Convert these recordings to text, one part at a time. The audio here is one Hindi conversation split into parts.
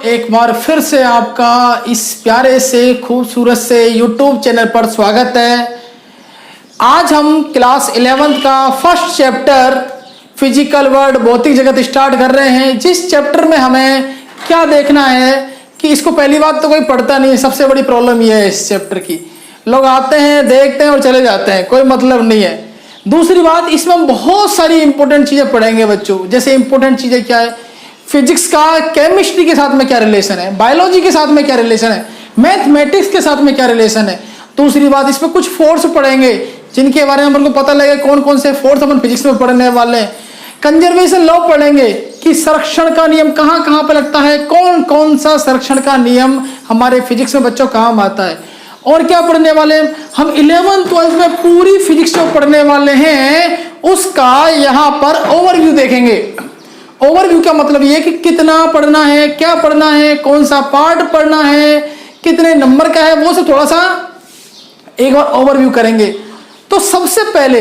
एक बार फिर से आपका इस प्यारे से खूबसूरत से YouTube चैनल पर स्वागत है। आज हम क्लास 11th का फर्स्ट चैप्टर फिजिकल वर्ल्ड भौतिक जगत स्टार्ट कर रहे हैं। जिस चैप्टर में हमें क्या देखना है कि इसको पहली बात तो कोई पढ़ता नहीं है। सबसे बड़ी प्रॉब्लम यह है इस चैप्टर की, लोग आते हैं देखते हैं और चले जाते हैं, कोई मतलब नहीं है। दूसरी बात, इसमें हम बहुत सारी इंपॉर्टेंट चीज़ें पढ़ेंगे बच्चों। जैसे इंपॉर्टेंट चीज़ें क्या है, फिजिक्स का केमिस्ट्री के साथ में क्या रिलेशन है, बायोलॉजी के साथ में क्या रिलेशन है, मैथमेटिक्स के साथ में क्या रिलेशन है। दूसरी बात, इसमें कुछ फोर्स पढ़ेंगे जिनके बारे में अपन को पता लगे कौन कौन से फोर्स अपन फिजिक्स में पढ़ने वाले हैं। कंजर्वेशन लॉ पढ़ेंगे कि संरक्षण का नियम कहाँ कहाँ पे लगता है, कौन कौन सा संरक्षण का नियम हमारे फिजिक्स में बच्चों काम आता है। और क्या पढ़ने वाले हैं हम 11th 12th में पूरी फिजिक्स जो पढ़ने वाले हैं उसका यहाँ पर ओवरव्यू देखेंगे। ओवरव्यू का मतलब ये कि कितना पढ़ना है, क्या पढ़ना है, कौन सा पार्ट पढ़ना है, कितने नंबर का है, वो सब थोड़ा सा एक बार ओवरव्यू करेंगे। तो सबसे पहले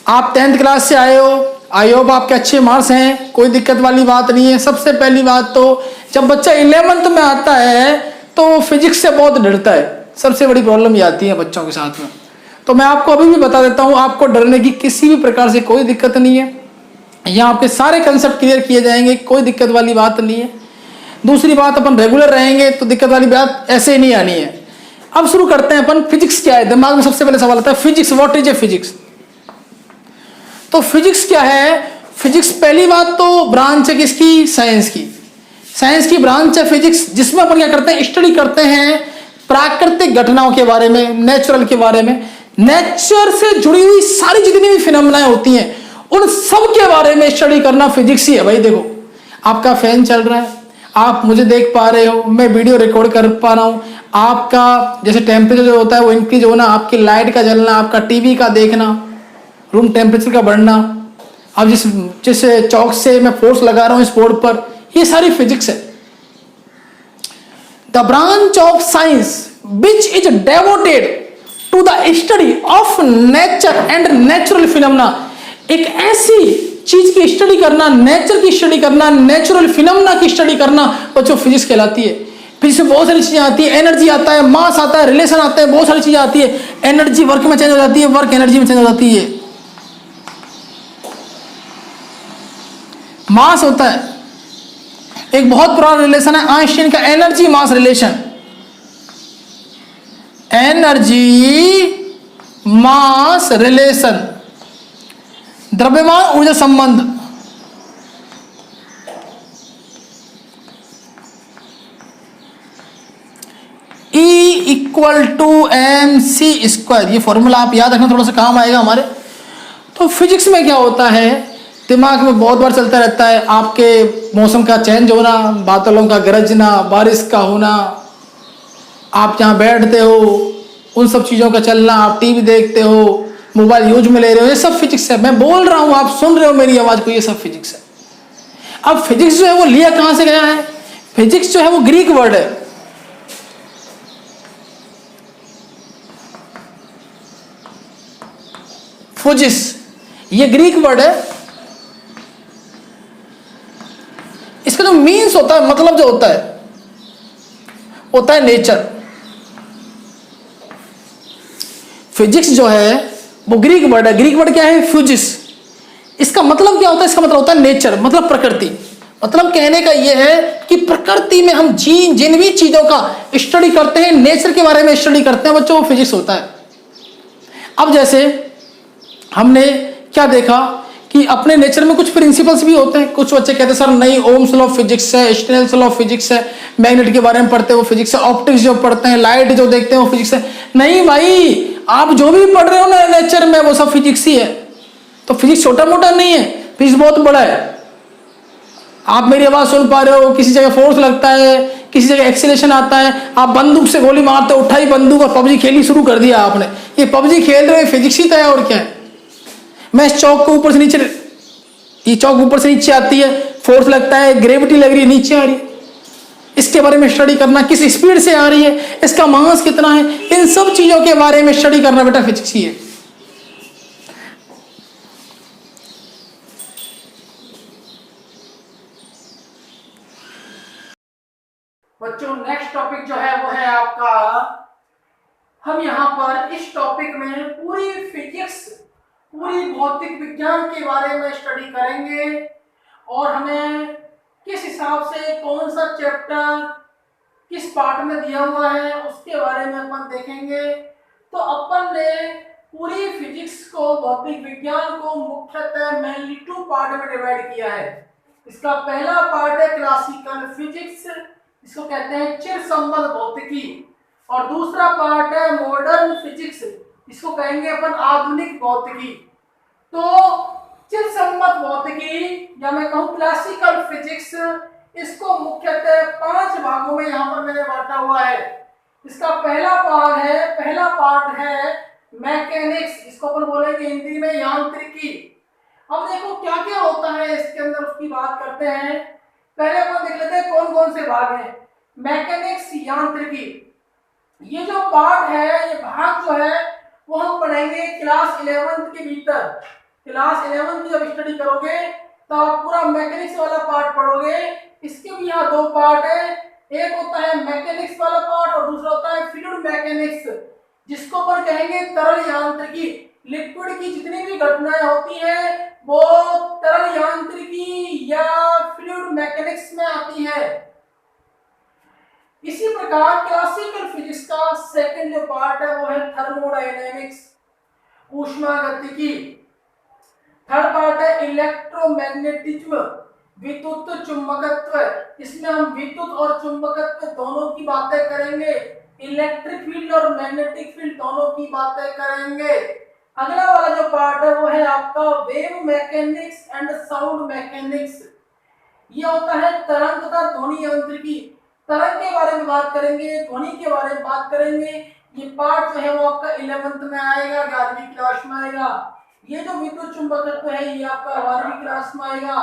आप 10th क्लास से आए हो, आई होप आपके अच्छे मार्क्स हैं, कोई दिक्कत वाली बात नहीं है। सबसे पहली बात तो जब बच्चा 11th में आता है तो फिजिक्स से बहुत डरता है। सबसे बड़ी प्रॉब्लम ये आती है बच्चों के साथ में। तो मैं आपको अभी भी बता देता हूँ, आपको डरने की किसी भी प्रकार से कोई दिक्कत नहीं है। यहाँ आपके सारे कंसेप्ट क्लियर किए जाएंगे, कोई दिक्कत वाली बात नहीं है। दूसरी बात, अपन रेगुलर रहेंगे तो दिक्कत वाली बात ऐसे ही नहीं आनी है। अब शुरू करते हैं अपन। फिजिक्स क्या है, दिमाग में सबसे पहले सवाल आता है physics, what is a physics. तो फिजिक्स क्या है, फिजिक्स पहली बात तो ब्रांच है किसकी, साइंस की। साइंस की ब्रांच है फिजिक्स, जिसमें अपन क्या करते हैं, स्टडी करते हैं प्राकृतिक घटनाओं के बारे में, नेचुरल के बारे में। नेचर से जुड़ी हुई सारी जितनी भी फिनोमेना होती हैं उन सब के बारे में स्टडी करना फिजिक्स ही है भाई। देखो, आपका फैन चल रहा है, आप मुझे देख पा रहे हो, मैं वीडियो रिकॉर्ड कर पा रहा हूं। आपका जैसे टेम्परेचर जो होता है वो इंक्रीज होना, आपकी लाइट का जलना, आपका टीवी का देखना, रूम टेम्परेचर का बढ़ना, अब जिस चौक से मैं फोर्स लगा रहा हूं इस बोर्ड पर, ये सारी फिजिक्स है। The branch of science which is devoted to the study of nature and natural phenomena. एक ऐसी चीज की स्टडी करना, नेचर की स्टडी करना, नेचुरल फिनोमेना की स्टडी करना बच्चों फिजिक्स कहलाती है। फिजिक्स में बहुत सारी चीजें आती है, एनर्जी आता है, मास आता है, रिलेशन आता है, बहुत सारी चीजें आती है। एनर्जी वर्क में चेंज हो जाती है, वर्क एनर्जी में चेंज हो जाती है। मास होता है, एक बहुत पुराना रिलेशन है आइंस्टीन का, एनर्जी मास रिलेशन। एनर्जी मास रिलेशन, द्रव्यमान ऊर्जा संबंध। E=mc², ये फॉर्मूला आप याद रखना, थोड़ा सा काम आएगा हमारे। तो फिजिक्स में क्या होता है, दिमाग में बहुत बार चलता रहता है, आपके मौसम का चेंज होना, बादलों का गरजना, बारिश का होना, आप जहाँ बैठते हो उन सब चीज़ों का चलना, आप टीवी देखते हो, मोबाइल यूज में ले रहे हो, ये सब फिजिक्स है। मैं बोल रहा हूँ, आप सुन रहे हो मेरी आवाज़ को, ये सब फिजिक्स है। अब फिजिक्स जो है वो लिया कहाँ से गया है, फिजिक्स जो है वो ग्रीक वर्ड है। फुजिस, ये ग्रीक वर्ड है। इसका जो मीन्स होता है, मतलब जो होता है नेचर। फिजिक्स जो है वो ग्रीक वर्ड है। ग्रीक वर्ड क्या है, फ्यूजिस। इसका मतलब क्या होता है, इसका मतलब होता है नेचर, मतलब प्रकृति। मतलब कहने का यह है कि प्रकृति में हम जिन भी चीजों का स्टडी करते हैं, नेचर के बारे में स्टडी करते हैं बच्चों, वो फिजिक्स होता है। अब जैसे हमने क्या देखा कि अपने नेचर में कुछ प्रिंसिपल्स भी होते हैं। कुछ बच्चे कहते हैं सर नहीं, ओम्स लॉ फिजिक्स है, स्नेल्स लॉ फिजिक्स है, मैग्नेट के बारे में पढ़ते हैं वो फिजिक्स है, ऑप्टिक्स जो पढ़ते हैं, लाइट जो देखते हैं वो फिजिक्स है। नहीं भाई, आप जो भी पढ़ रहे हो ना नेचर में, वो सब फिजिक्स ही है। तो फिजिक्स छोटा मोटा नहीं है, फिजिक्स बहुत बड़ा है। आप मेरी आवाज सुन पा रहे हो, किसी जगह फोर्स लगता है, किसी जगह एक्सीलरेशन आता है, आप बंदूक से गोली मारते हो, उठाई बंदूक और पबजी खेली शुरू कर दिया आपने, ये पबजी खेल रहे हो, फिजिक्स ही तो है और क्या है। मैं इस चौक को ऊपर से नीचे, ये चौक ऊपर से नीचे आती है, फोर्स लगता है, ग्रेविटी लग रही है, नीचे आ रही है, इसके बारे में स्टडी करना, किस स्पीड से आ रही है, इसका मास कितना है, इन सब चीजों के बारे में स्टडी करना बेटा फिजिक्स ही है। बच्चों नेक्स्ट टॉपिक जो है वो है आपका, हम यहाँ पर इस टॉपिक में पूरी फिजिक्स, पूरी भौतिक विज्ञान के बारे में स्टडी करेंगे और हमें किस हिसाब से कौन सा चैप्टर किस पार्ट में दिया हुआ है उसके बारे में अपन देखेंगे। तो अपन ने पूरी फिजिक्स को, भौतिक विज्ञान को मुख्यतः मेनली 2 पार्ट में डिवाइड किया है। इसका पहला पार्ट है क्लासिकल फिजिक्स, इसको कहते हैं चिरसम्मत भौतिकी, और दूसरा पार्ट है मॉडर्न फिजिक्स, इसको कहेंगे अपन आधुनिक भौतिकी। तो चिरसम्मत भौतिकी या मैं कहूँ क्लासिकल फिजिक्स, इसको मुख्यतः 5 भागों में यहाँ पर मैंने बांटा हुआ है। इसका पहला पार्ट है मैकेनिक्स, इसको अपन बोलेंगे हिंदी में यांत्रिकी। अब देखो क्या क्या होता है इसके अंदर, उसकी बात करते हैं। पहले अपन देख लेते हैं कौन कौन से भाग हैं। मैकेनिक्स, यांत्रिकी, ये जो पार्ट है, ये भाग जो है वो हम पढ़ेंगे क्लास 11th के भीतर। क्लास 11th की जब स्टडी करोगे तो आप पूरा मैकेनिक्स वाला पार्ट पढ़ोगे। इसके भी यहाँ 2 पार्ट है, एक होता है मैकेनिक्स वाला पार्ट और दूसरा होता है फ्लूइड मैकेनिक्स, जिसको अपन कहेंगे तरल यांत्रिकी। लिक्विड की जितनी भी घटनाएं होती है वो तरल यांत्रिकी या फ्लूइड मैकेनिक्स में आती है। इसी प्रकार क्लासिकल फिजिक्स का सेकंड जो पार्ट है वो है थर्मोडायनेमिक्स, ऊष्मागतिकी। थर्ड पार्ट है इलेक्ट्रोमैग्नेटिज्म, विद्युत चुंबकत्व। इसमें हम विद्युत और चुंबकत्व दोनों की बातें करेंगे, इलेक्ट्रिक फील्ड और मैग्नेटिक फील्ड दोनों की बातें करेंगे। अगला वाला जो पार्ट है वो है आपका wave mechanics and sound mechanics. ये होता है तरंग तथा ध्वनि यांत्रिकी। तरंग के बारे में बात करेंगे, ध्वनि के बारे में बात करेंगे। ये पार्ट जो है वो आपका 11th में आएगा, 11वीं क्लास में आएगा। ये जो विद्युत चुंबकत्व है ये आपका 12वीं क्लास में आएगा।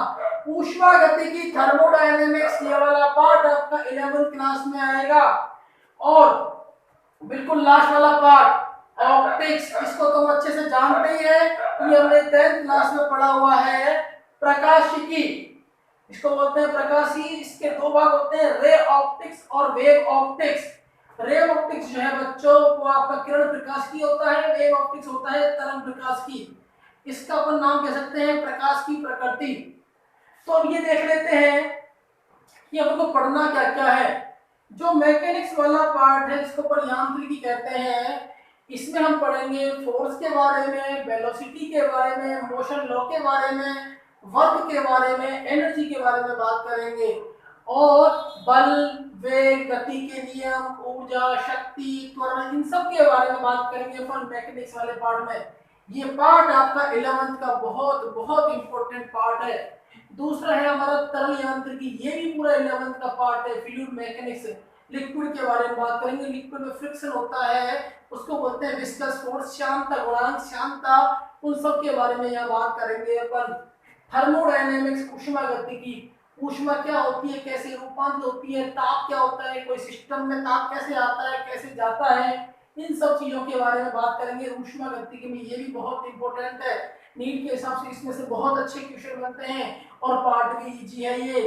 ऊष्मागतिकी, थर्मोडायनेमिक्स, ये वाला पार्ट आपका 11th क्लास में आएगा। और बिल्कुल लास्ट वाला पार्ट ऑप्टिक्स, इसको तुम अच्छे से जानते ही है, ये हमने 10th क्लास में पढ़ा हुआ है। प्रकाशिकी, इसको बोलते हैं प्रकाशी। इसके 2 भाग होते हैं, रे ऑप्टिक्स और वेव ऑप्टिक्स। रे ऑप्टिक्स जो है बच्चों वो आपका किरण प्रकाश की होता है, वेव ऑप्टिक्स होता है तरंग प्रकाश की। इसका अपन नाम कह सकते हैं प्रकाश की प्रकृति। तो अब ये देख लेते हैं कि अपन को पढ़ना क्या क्या है। जो मैकेनिक्स वाला पार्ट है जिसको अपन यांत्रिकी कहते हैं, इसमें हम पढ़ेंगे फोर्स के बारे में, वेलोसिटी के बारे में, मोशन लॉ के बारे में, वर्क के बारे में, एनर्जी के बारे में बात करेंगे, और बल, वेग, गति के नियम, ऊर्जा, शक्ति, त्वरण, इन सब के बारे में बात करेंगे अपन मैकेनिक्स वाले पार्ट में। ये पार्ट आपका 11th का बहुत बहुत इंपॉर्टेंट पार्ट है। दूसरा है हमारा तरल यांत्रिकी, ये भी पूरा 11th का पार्ट है। फ्लूइड मैकेनिक्स, लिक्विड के बारे में बात करेंगे। लिक्विड में फ्रिक्शन होता है, उसको बोलते हैं विस्कस फोर्स, श्यानता गुणांक, श्यानता, उन सब के बारे में यहाँ बात करेंगे अपन। थर्मोडायनेमिक्स, ऊष्मागतिकी, ऊष्मा क्या होती है, कैसे रूपांतरित होती है, ताप क्या होता है, कोई सिस्टम में ताप कैसे आता है, कैसे जाता है, इन सब चीजों के बारे में बात करेंगे। ऊष्मागतिकी में ये भी बहुत इंपॉर्टेंट है, नीट के हिसाब से इसमें से बहुत अच्छे क्वेश्चन बनते हैं और पार्ट भी इजी है ये।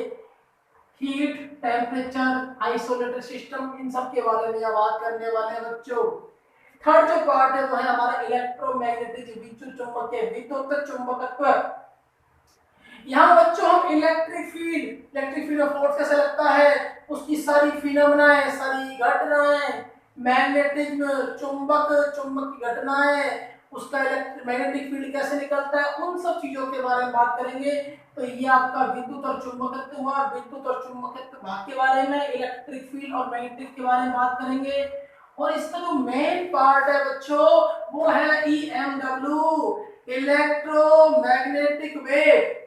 हीट, टेम्परेचर, आइसोलेटेड सिस्टम, इन सब के बारे में यहाँ बात करने वाले हैं बच्चों। थर्ड जो पार्ट है वो है हमारा इलेक्ट्रोमैग्नेटिज्म, विद्युत चुंबकीय, विद्युत चुंबकत्व। यहाँ बच्चों हम इलेक्ट्रिक फील्ड ऑफ फोर्स कैसे लगता है, उसकी सारी फिनोमेना, सारी घटनाएं, मैग्नेटिज्म, चुंबक की घटनाएं, उसका मैग्नेटिक फील्ड कैसे निकलता है, उन सब चीजों के बारे में बात करेंगे। तो ये आपका विद्युत और चुंबकत्व हुआ। विद्युत और चुंबकत्व भाग के बारे में, इलेक्ट्रिक फील्ड और मैग्नेटिक के बारे में बात करेंगे। और इसका जो मेन पार्ट है बच्चों वो है EMW, इलेक्ट्रोमैग्नेटिक वेव।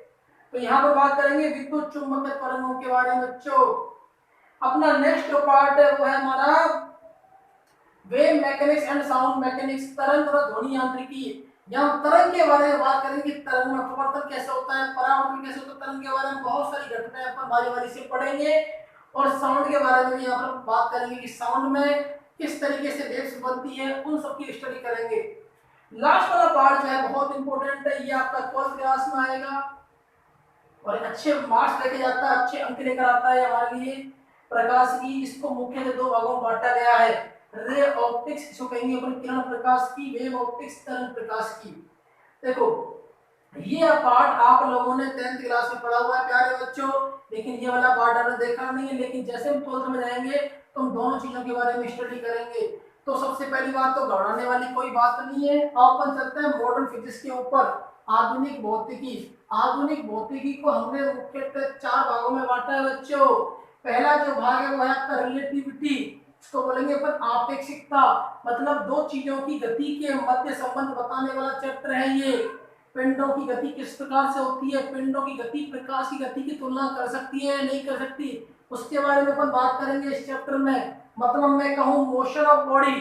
तो यहाँ पर बात करेंगे विद्युत चुंबकत्व तरंगों के बारे में बच्चों। अपना नेक्स्ट जो पार्ट है वो है हमारा wave mechanics and sound mechanics, तरंग और ध्वनि यांत्रिकी। यहाँ तरंग के बारे में बात करेंगे, तरंग में अपवर्तन कैसे होता है, परावर्तन कैसे होता है, तरंग के बारे में बहुत सारी घटनाएं अपन बारी बारी से पढ़ेंगे। और साउंड के बारे में भी यहाँ पर बात करेंगे कि साउंड में किस तरीके से वेव्स बनती है, उन सब की स्टडी करेंगे। लास्ट वाला पार्ट जो है बहुत इंपॉर्टेंट है, ये आपका 12th क्लास में आएगा और अच्छे मार्क्स लेके जाता है, अच्छे अंक लेकर आता है हमारे लिए। प्रकाश की, इसको मुख्य दो भागों में बांटा गया है। रे ऑप्टिक्स इसको कहेंगे अपन, किरण प्रकाश की, वेव ऑप्टिक्स तरंग प्रकाश की। देखो ये पार्ट आप लोगों ने 10th क्लास में पढ़ा हुआ है प्यारे बच्चों, लेकिन ये वाला पार्ट आपने देखा नहीं है। लेकिन जैसे हम 12th में जाएंगे तो हम दोनों चीजों के बारे में स्टडी करेंगे। तो सबसे पहली बात तो घबराने वाली कोई बात नहीं है, अपन चलते हैं मॉडर्न फिजिक्स के ऊपर। आधुनिक भौतिकी, आधुनिक भौतिकी को हमने मुख्यतः 4 भागों में बांटा है बच्चों। पहला जो भाग है वो है आपका रिलेटिविटी, इसको बोलेंगे अपन आपेक्षिकता, मतलब दो चीजों की गति के मध्य संबंध बताने वाला चैप्टर है ये। पिंडों की गति किस प्रकार से होती है, पिंडों की गति प्रकाश की गति की तुलना कर सकती है या नहीं कर सकती, उसके बारे में अपन बात करेंगे इस चैप्टर में। मतलब मैं कहूं मोशन ऑफ बॉडी,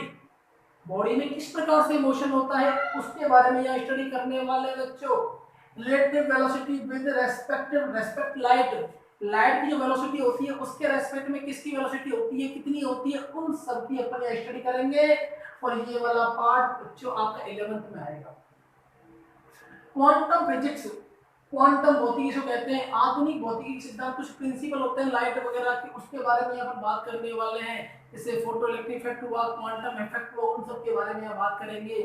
बॉडी में किस प्रकार से मोशन होता है उसके बारे में यहाँ स्टडी करने वाले बच्चों। Relative velocity with respect light, light की जो वेलोसिटी होती है उसके रेस्पेक्ट में किसकी वेलोसिटी होती है, कितनी होती है, उन सब की अपन यहाँ स्टडी करेंगे। और ये वाला पार्ट बच्चों आपका 11th में आएगा। क्वांटम फिजिक्स, क्वांटम भौतिकी जो कहते हैं, आधुनिक भौतिकी सिद्धांत, कुछ प्रिंसिपल होते हैं लाइट वगैरह के, उसके बारे में यहाँ पर बात करने वाले हैं। जैसे फोटो इलेक्ट्रिक इफेक्ट हुआ, क्वांटम इफेक्ट हुआ, उन सब के बारे में यहाँ बात करेंगे।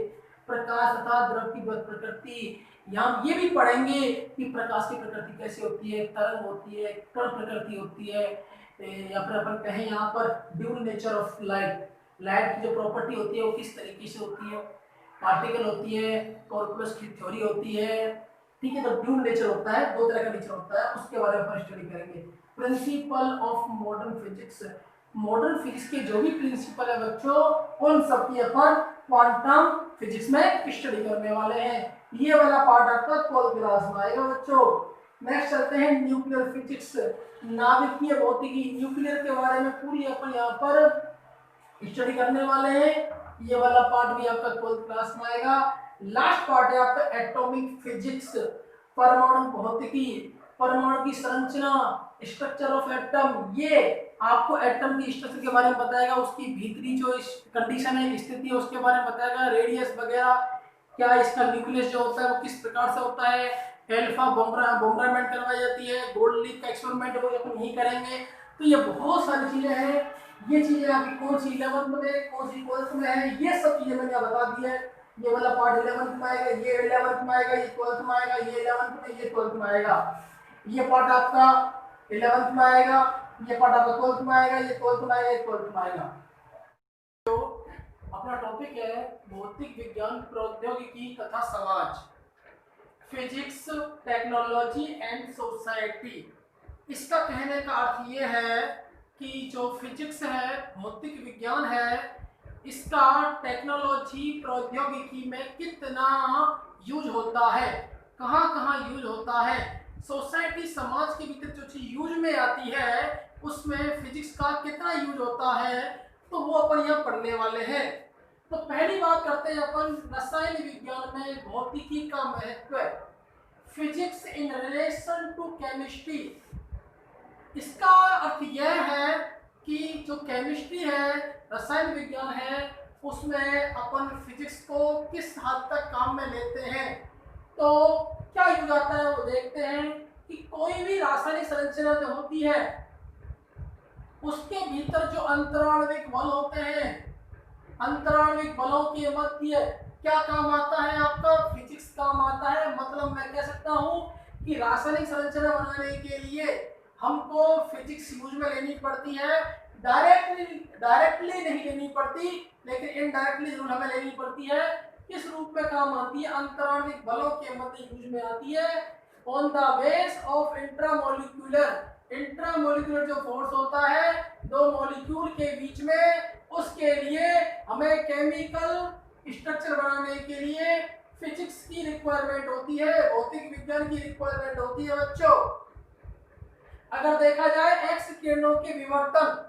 प्रकाश तथा द्रव की प्रकृति, यहाँ ये भी पढ़ेंगे कि प्रकाश की प्रकृति कैसे होती है, तरंग होती है, कण प्रकृति होती है, या फिर अपन कहें यहाँ पर dual nature of light, light की जो प्रॉपर्टी होती है वो किस तरीके से होती है, पार्टिकल होती है, कॉर्पस की थ्योरी होती है, ठीक है। तो ड्यूल नेचर होता है, दो तरह का नेचर होता है, उसके बारे में अपन स्टडी करेंगे। Principle of modern physics, modern physics के जो भी प्रिंसिपल है बच्चों उन सब की अपन क्वांटम फिजिक्स में स्टडी करने वाले हैं। ये वाला पार्ट आपका 12th क्लास में आएगा बच्चों। नेक्स्ट चलते हैं न्यूक्लियर फिजिक्स, नाभिकीय भौतिकी, न्यूक्लियर के बारे में पूरी अपन यहाँ पर स्टडी करने वाले हैं। ये वाला पार्ट भी आपका 12th क्लास में आएगा। लास्ट पार्ट है आपका एटॉमिक फिजिक्स, परमाणु भौतिकी, परमाणु की संरचना, स्ट्रक्चर ऑफ एटम, ये आपको एटम की स्ट्रक्चर के बारे में बताएगा, उसकी भीतरी जो कंडीशन है, स्थिति है, उसके बारे में बताएगा, रेडियस वगैरह, क्या इसका न्यूक्लियस जो होता है वो किस प्रकार से होता है, एल्फा बोम्ब्रामेंट करवाई जाती है, गोल्ड लीफ का एक्सपेरिमेंट वो अपन यही करेंगे। तो ये बहुत सारी चीजें हैं, ये चीजें आपकी कौन सी 11th में, कौन सी 12th में है, ये सब चीजें मैंने बता दी है। ये वाला पार्ट 11th में आएगा, ये 11th में आएगा, ये 12th में आएगा, ये 11th में, ये 12th में आएगा। ये पार्ट आपका 11th में आएगा, ये पार्ट आपका 12th में आएगा, ये 12th में आएगा, ये 12th में आएगा। तो अपना टॉपिक है भौतिक विज्ञान, प्रौद्योगिकी तथा समाज, फिजिक्स, टेक्नोलॉजी एंड सोसाइटी। इसका कहने का अर्थ ये है कि जो फिजिक्स है, भौतिक विज्ञान है, इसका टेक्नोलॉजी, प्रौद्योगिकी में कितना यूज होता है, कहाँ कहाँ यूज होता है, सोसाइटी, समाज के भीतर जो चीज यूज में आती है उसमें फिजिक्स का कितना यूज होता है, तो वो अपन यहाँ पढ़ने वाले हैं। तो पहली बात करते हैं अपन रसायन विज्ञान में भौतिकी का महत्व, physics in relation to chemistry. इसका अर्थ यह है कि जो केमिस्ट्री है, रसायन विज्ञान है, उसमें अपन फिजिक्स को किस हद तक काम में लेते हैं। तो क्या यूज आता है वो देखते हैं कि कोई भी रासायनिक संरचना जो होती है उसके भीतर जो अंतराण्विक बल होते हैं, अंतराण्विक बलों के मध्य क्या काम आता है, आपका फिजिक्स काम आता है। मतलब मैं कह सकता हूं कि रासायनिक संरचना बनाने के लिए हमको फिजिक्स यूज में लेनी पड़ती है, डायरेक्टली नहीं लेनी पड़ती, लेकिन इनडायरेक्टली जरूर हमें लेनी पड़ती है। किस रूप में काम आती है, अंतराण्विक बलों के मध्य यूज में आती है। On the base of intramolecular, intramolecular जो फोर्स होता है दो मॉलिक्यूल के बीच में, उसके लिए हमें केमिकल स्ट्रक्चर बनाने के लिए फिजिक्स की रिक्वायरमेंट होती है, भौतिक विज्ञान की रिक्वायरमेंट होती है बच्चों। अगर देखा जाए एक्स किरणों के विवर्तन,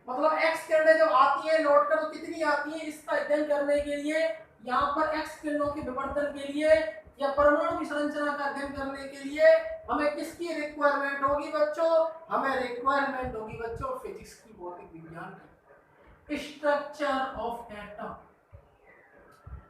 मतलब एक्स किरणें जब आती है लौट कर तो कितनी आती है, इसका अध्ययन करने के लिए यहाँ पर एक्स किरणों के विवर्तन के लिए या परमाणु की संरचना का अध्ययन करने के लिए हमें किसकी रिक्वायरमेंट होगी बच्चों, हमें रिक्वायरमेंट होगी बच्चों फिजिक्स की, भौतिक विज्ञान की। स्ट्रक्चर ऑफ एटम,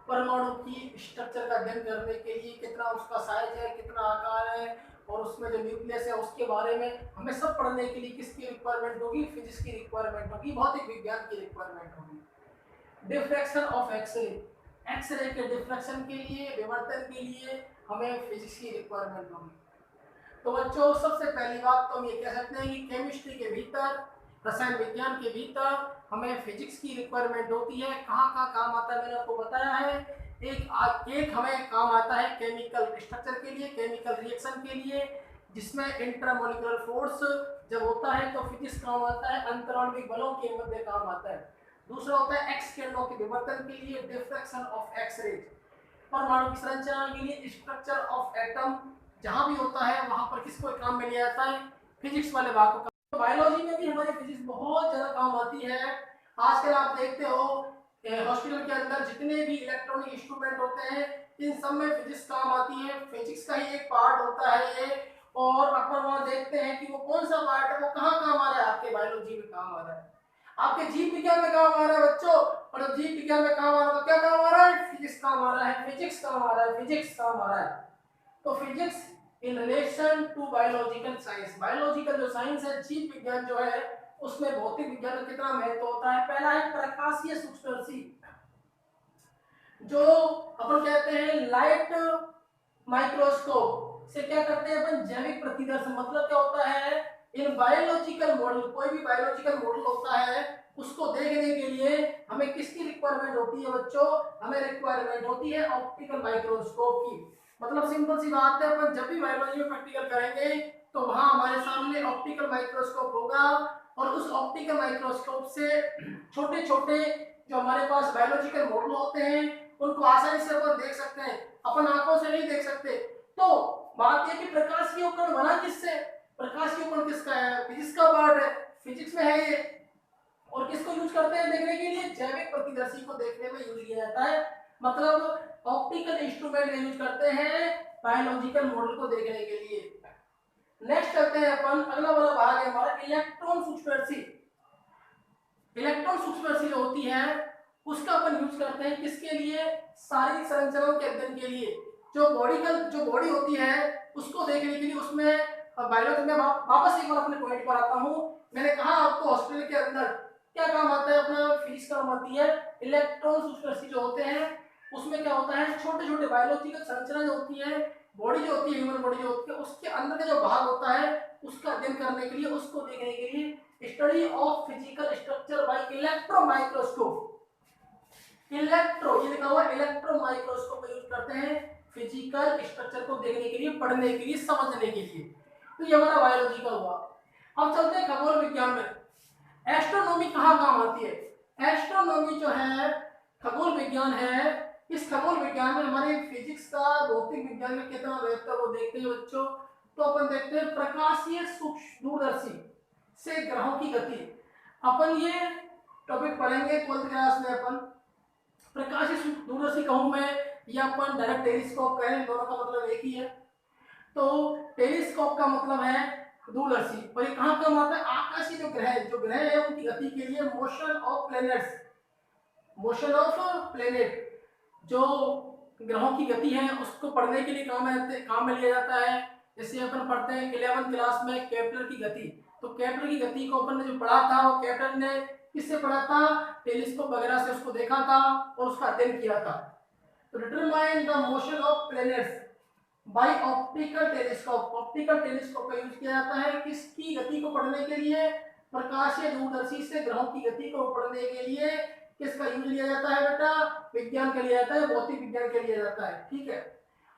परमाणु की स्ट्रक्चर का अध्ययन करने के लिए कितना उसका साइज है, कितना आकार है, और उसमें जो न्यूक्लियस है उसके बारे में हमें सब पढ़ने के लिए किसकी रिक्वायरमेंट होगी, फिजिक्स की रिक्वायरमेंट होगी, भौतिक विज्ञान की रिक्वायरमेंट होगी। डिफ्रैक्शन ऑफ एक्सरे, एक्सरे के डिफ्रैक्शन के लिए, विवर्तन के लिए हमें फिजिक्स की रिक्वायरमेंट होगी। तो बच्चों सबसे पहली बात तो हम ये कह सकते हैं कि केमिस्ट्री के भीतर, रसायन विज्ञान के भीतर हमें फिजिक्स की रिक्वायरमेंट होती है। कहाँ कहाँ काम आता है मैंने आपको बताया है। एक हमें काम आता है केमिकल स्ट्रक्चर के लिए, केमिकल रिएक्शन के लिए, जिसमें इंट्रामोलिकुलर फोर्स जब होता है तो फिजिक्स काम आता है, अंतराण्विक बलों के मध्य काम आता है। दूसरा होता है एक्स किरणों के विवर्तन के लिए, डिफ्रैक्शन ऑफ एक्स रेज। परमाणु की संरचना के लिए स्ट्रक्चर ऑफ एटम, जहां भी होता है वहां पर किसको काम में लिया जाता है, फिजिक्स वाले भाग को। तो बायोलॉजी में भी हमारी फिजिक्स बहुत ज्यादा काम आती है। आजकल आप देखते हो हॉस्पिटल के अंदर जितने भी इलेक्ट्रॉनिक इंस्ट्रूमेंट होते हैं इन सब में फिजिक्स काम आती है, फिजिक्स का ही एक पार्ट होता है ये। और अपन वहां देखते हैं कि वो कौन सा पार्ट है, वो कहाँ काम आ रहा है, आपके बायोलॉजी में काम आ रहा है, आपके जीव विज्ञान में काम आ रहा है बच्चों। और जब जीव विज्ञान में काम आ रहा है तो क्या काम आ रहा है, फिजिक्स काम आ रहा है, फिजिक्स काम आ रहा है, फिजिक्स काम आ रहा है। तो physics in relation to biological science, biological जो साइंस है, जीव विज्ञान जो है, उसमें भौतिक विज्ञान का कितना महत्व होता है। पहला है प्रकाशीय सूक्ष्मदर्शी, जो अपन कहते हैं लाइट माइक्रोस्कोप से क्या करते हैं अपन, जैविक प्रतिदर्शन। मतलब क्या होता है, इन बायोलॉजिकल मॉडल, कोई भी बायोलॉजिकल मॉडल होता है उसको देखने के लिए हमें किसकी रिक्वायरमेंट होती है बच्चों, हमें रिक्वायरमेंट होती है ऑप्टिकल माइक्रोस्कोप की। मतलब सिंपल सी बात है, अपन जब भी बायोलॉजी में प्रैक्टिकल करेंगे तो वहां हमारे सामने ऑप्टिकल माइक्रोस्कोप होगा, और उस ऑप्टिकल माइक्रोस्कोप से छोटे छोटे जो हमारे पास बायोलॉजिकल मॉडल होते हैं उनको आसानी से अपन देख सकते हैं, अपन आंखों से नहीं देख सकते। तो बात यह कि प्रकाशीय उपकरण बना किससे, प्रकाशीय उपकरण किसका है, फिजिक्स का पार्ट है, फिजिक्स में है ये। और किसको यूज करते हैं देखने के लिए, जैविक प्रतिदर्शी को देखने में यूज किया जाता है। मतलब ऑप्टिकल इंस्ट्रूमेंट यूज करते हैं बायोलॉजिकल मॉडल को देखने के लिए। नेक्स्ट करते हैं अपन, अगला वाला भाग है हमारा इलेक्ट्रॉन सूक्ष्मदर्शी। इलेक्ट्रॉन सूक्ष्मदर्शी जो होती है उसका अपन यूज करते हैं किसके लिए, शारीरिक संरचनाओं के अध्ययन के लिए। जो बॉडी होती है उसको देखने के लिए, उसमें बायोलॉजी में वापस एक बार अपने पॉइंट पर आता हूं। मैंने कहा आपको हॉस्पिटल के अंदर क्या काम आता है, अपना फिजिक्स काम आती है। इलेक्ट्रॉन सूक्ष्मदर्शी जो होते हैं उसमें क्या होता है, छोटे छोटे बायोलॉजिकल संरचना जो होती है, बॉडी जो होती है, ह्यूमन बॉडी जो होती है, उसके अंदर का जो भाग होता है उसका अध्ययन करने के लिए, उसको देखने के लिए study of physical structure bye electron microscope. Electro, ये लिखा हुआ इलेक्ट्रो माइक्रोस्कोप का यूज करते हैं फिजिकल स्ट्रक्चर को देखने के लिए, पढ़ने के लिए, समझने के लिए। तो ये हमारा बायोलॉजी का हुआ। अब चलते हैं खगोल विज्ञान में। एस्ट्रोनॉमी कहाँ काम आती है, एस्ट्रोनॉमी जो है खगोल विज्ञान है। इस खगोल विज्ञान में हमारे फिजिक्स का, भौतिक विज्ञान में कितना महत्व है वो देखते हैं बच्चों। तो अपन देखते हैं प्रकाशीय सूक्ष्म दूरदर्शी से ग्रहों की गति। अपन ये टॉपिक पढ़ेंगे 12th क्लास में। अपन प्रकाशीय दूरदर्शी कहूं मैं या अपन डायरेक्ट टेलीस्कोप कहें, दोनों का मतलब एक ही है। तो टेलीस्कोप का मतलब है दूरदर्शी, और ये कहां काम आता है, आकाशीय जो ग्रह है उनकी गति के लिए, motion of planets, motion of planet, जो ग्रहों की गति है उसको पढ़ने के लिए काम में लिया जाता है। जैसे अपन पढ़ते हैं 11th क्लास में केपलर की गति। तो केपलर की गति को अपन ने जो पढ़ा था वो केपलर ने किससे पढ़ा था, टेलीस्कोप वगैरह से उसको देखा था और उसका अध्ययन किया था। तो determine the motion of planets by optical telescope, optical telescope का यूज किया जाता है किसकी गति को पढ़ने के लिए, प्रकाशीय दूरदर्शी से ग्रहों की गति को पढ़ने के लिए। किसका यूज लिया जाता है बेटा, विज्ञान के लिए जाता है, भौतिक विज्ञान के लिए जाता है, ठीक है।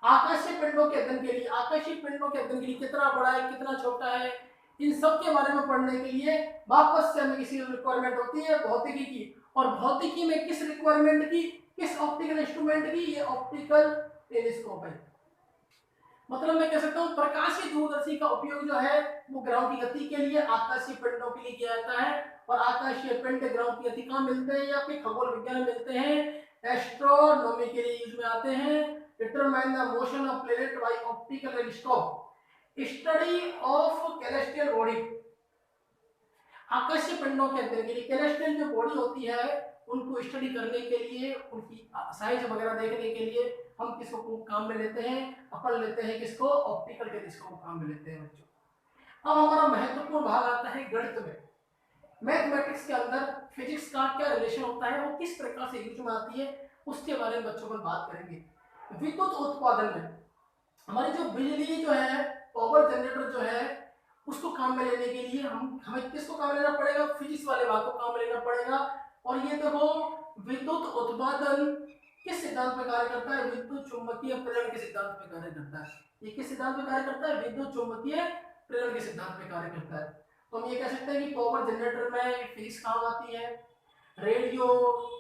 आकाशीय पिंडों के अध्ययन के लिए, आकाशीय पिंडों के अध्ययन के लिए कितना बड़ा है कितना छोटा है, इन सब के बारे में पढ़ने के लिए वापस से हमें किसी रिक्वायरमेंट होती है भौतिकी की। और भौतिकी में किस रिक्वायरमेंट की, किस ऑप्टिकल इंस्ट्रूमेंट की, ये ऑप्टिकल टेलीस्कोप है। मतलब मैं कह सकता हूँ प्रकाशीय दूरदर्शी का उपयोग जो है वो ग्रहों की गति के लिए, आकाशीय पिंडों के लिए किया जाता है। और आकाशीय पिंड ग्रहों की गति कहाँ मिलते हैं, या फिर खगोल विज्ञान में मिलते हैं, एस्ट्रोनॉमी के लिए यूज में आते हैं। Determine the motion of planet by optical telescope, study of celestial body, आकाशीय पिंडों के अध्ययन के लिए। कैलेस्टियल जो बॉडी होती है उनको स्टडी करने के लिए, उनकी साइज वगैरह देखने के लिए हम किसको काम में लेते हैं, अपन लेते हैं किसको, ऑप्टिकल टेलीस्कोप को काम में लेते हैं बच्चों। अब हमारा महत्वपूर्ण भाग आता है गणित में। मैथमेटिक्स के अंदर फिजिक्स का क्या रिलेशन होता है, वो किस प्रकार से यूज में आती है, उसके बारे में बच्चों को बात करेंगे। विद्युत उत्पादन में हमारी जो बिजली जो है, पावर जनरेटर जो है, उसको काम में लेने के लिए हमें किसको काम में लेना पड़ेगा, फिजिक्स वाले भाग को काम में लेना पड़ेगा। और ये देखो विद्युत उत्पादन किस सिद्धांत पे कार्य करता है, विद्युत चुंबकीय प्रेरण के सिद्धांत पे कार्य करता है। ये किस सिद्धांत पे कार्य करता है, विद्युत चुंबकीय प्रेरण के सिद्धांत पे कार्य करता है। तो हम ये कह सकते हैं कि पावर जनरेटर में फिजिक्स काम आती है। Radio,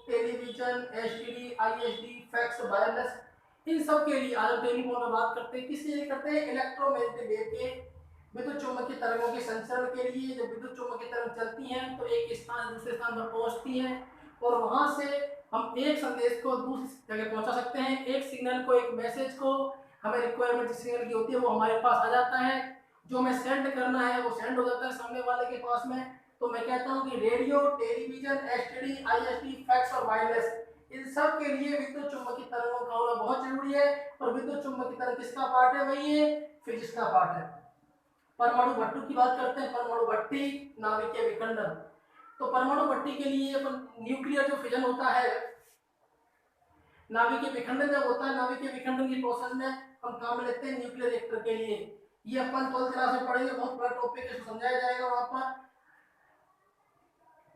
television, STD, ISD, fax, wireless, इन सब के लिए आज टेलीफोन में बात करते हैं, किसके लिए करते हैं, इलेक्ट्रोमैग्नेटिक वेव के विद्युत चुम्बकीय तरंगों के संचरण के लिए। जब विद्युत चुम्बकीय तरंग चलती हैं तो एक स्थान से दूसरे स्थान पर पहुंचती हैं और वहां से हम एक संदेश को दूसरी जगह पहुंचा सकते हैं। एक सिग्नल को, एक मैसेज को, हमें रिक्वायरमेंट जिस सिग्नल की होती है वो हमारे पास आ जाता है। जो हमें सेंड करना है वो सेंड हो जाता है सामने वाले के पास में। तो मैं कहता हूं कि radio, television, STD, ISD, fax और वायरलेस, इन सब के लिए विद्युत चुम्बकीय तरंगों का होना बहुत जरूरी है। और विद्युत चुम्बकीय तरंग किसका पार्ट है, वही है फिजिक्स का पार्ट है। परमाणु भट्टू की बात करते हैं, परमाणु भट्टी, नाभिकीय विखंडन। तो परमाणु भट्टी के लिए अपन न्यूक्लियर जो फिजन होता है, नाभिकीय विखंडन जब होता है, नाभिकीय विखंडन की प्रोसेस में हम काम में लेते हैं न्यूक्लियर रिएक्टर के लिए। ये अपन 12th क्लास में पढ़ेंगे, बहुत बड़ा टॉपिक है, समझाया जाएगा वहां पर।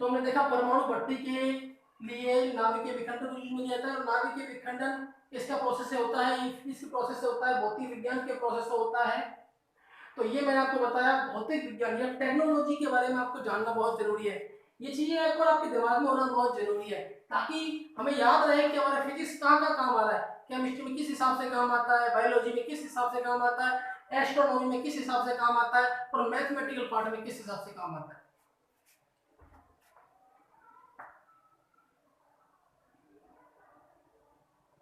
तो हमने देखा परमाणु भट्टी के लिए नाभिकीय विखंडन को यूज में लिया था। नाभिकीय विखंडन इसका प्रोसेस से होता है, इसी प्रोसेस से होता है, भौतिक विज्ञान के प्रोसेस से होता है। तो ये मैंने आपको बताया भौतिक विज्ञान या टेक्नोलॉजी के बारे में आपको जानना बहुत जरूरी है। ये चीजें एक बार आपके दिमाग में होना बहुत जरूरी है, ताकि हमें याद रहे कि हमारा फिजिक्स कहाँ का काम आ रहा है, केमिस्ट्री में किस हिसाब से काम आता है, बायोलॉजी में किस हिसाब से काम आता है, एस्ट्रोनॉमी में किस हिसाब से काम आता है, और मैथमेटिकल पार्ट में किस हिसाब से काम आता है।